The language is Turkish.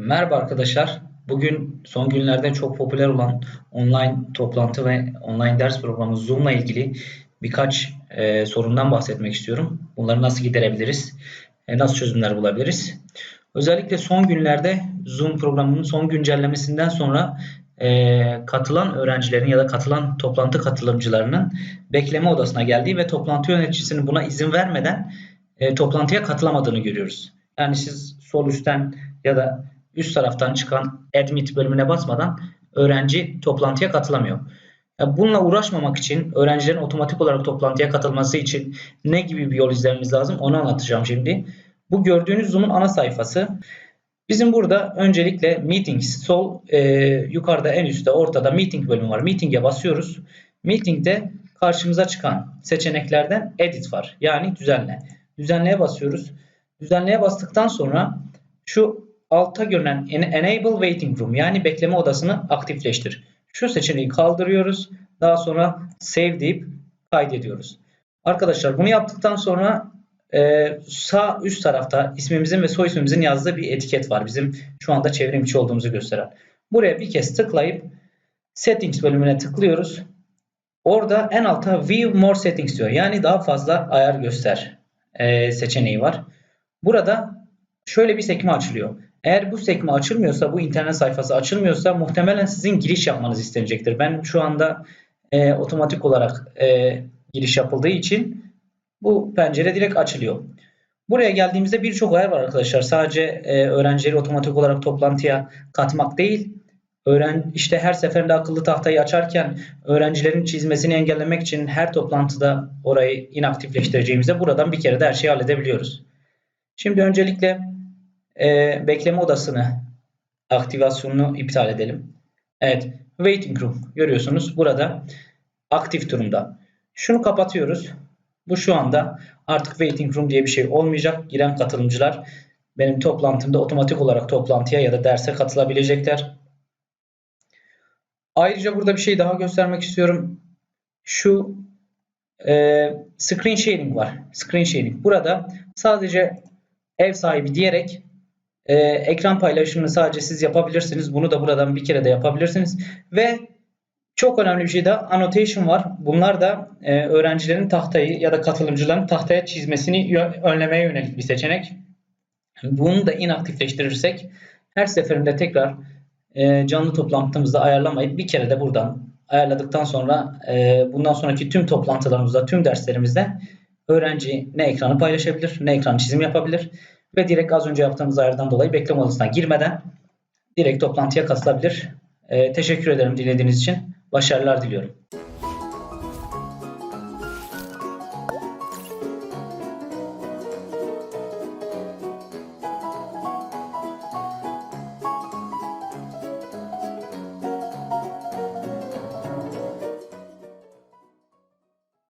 Merhaba arkadaşlar. Bugün son günlerde çok popüler olan online toplantı ve online ders programı Zoom'la ilgili birkaç sorundan bahsetmek istiyorum. Bunları nasıl giderebiliriz? Nasıl çözümler bulabiliriz? Özellikle son günlerde Zoom programının son güncellemesinden sonra katılan öğrencilerin ya da katılan toplantı katılımcılarının bekleme odasına geldiği ve toplantı yöneticisinin buna izin vermeden toplantıya katılamadığını görüyoruz. Yani siz sol üstten ya da üst taraftan çıkan admit bölümüne basmadan öğrenci toplantıya katılamıyor. Bununla uğraşmamak için, öğrencilerin otomatik olarak toplantıya katılması için ne gibi bir yol izlememiz lazım onu anlatacağım şimdi. Bu gördüğünüz Zoom'un ana sayfası. Bizim burada öncelikle Meetings, yukarıda en üstte ortada Meeting bölümü var. Meeting'e basıyoruz. Meeting'de karşımıza çıkan seçeneklerden Edit var. Yani düzenle. Düzenleye basıyoruz. Düzenleye bastıktan sonra şu altta görünen Enable Waiting Room yani bekleme odasını aktifleştir. Şu seçeneği kaldırıyoruz. Daha sonra Save deyip kaydediyoruz. Arkadaşlar bunu yaptıktan sonra sağ üst tarafta ismimizin ve soy ismimizin yazdığı bir etiket var. Bizim şu anda çevrim içi olduğumuzu gösteren. Buraya bir kez tıklayıp Settings bölümüne tıklıyoruz. Orada en alta View More Settings diyor. Yani daha fazla ayar göster seçeneği var. Burada şöyle bir sekme açılıyor. Eğer bu sekme açılmıyorsa, bu internet sayfası açılmıyorsa muhtemelen sizin giriş yapmanız istenecektir. Ben şu anda otomatik olarak giriş yapıldığı için bu pencere direkt açılıyor. Buraya geldiğimizde birçok ayar var arkadaşlar. Sadece öğrencileri otomatik olarak toplantıya katmak değil, işte her seferinde akıllı tahtayı açarken öğrencilerin çizmesini engellemek için her toplantıda orayı inaktifleştireceğimizde buradan bir kere de her şeyi halledebiliyoruz. Şimdi öncelikle bekleme odasını aktivasyonunu iptal edelim. Evet, Waiting Room görüyorsunuz burada aktif durumda. Şunu kapatıyoruz. Bu şu anda artık Waiting Room diye bir şey olmayacak. Giren katılımcılar benim toplantımda otomatik olarak toplantıya ya da derse katılabilecekler. Ayrıca burada bir şey daha göstermek istiyorum. Şu Screen Sharing var. Screen Sharing. Burada sadece ev sahibi diyerek ekran paylaşımını sadece siz yapabilirsiniz. Bunu da buradan bir kere de yapabilirsiniz. Ve çok önemli bir şey daha annotation var. Bunlar da öğrencilerin tahtayı ya da katılımcıların tahtaya çizmesini önlemeye yönelik bir seçenek. Bunu da inaktifleştirirsek her seferinde tekrar canlı toplantımızda ayarlamayıp bir kere de buradan ayarladıktan sonra bundan sonraki tüm toplantılarımızda, tüm derslerimizde öğrenci ne ekranı paylaşabilir, ne ekran çizim yapabilir ve direkt az önce yaptığımız ayardan dolayı bekleme odasına girmeden direkt toplantıya katılabilir. Teşekkür ederim dinlediğiniz için. Başarılar diliyorum.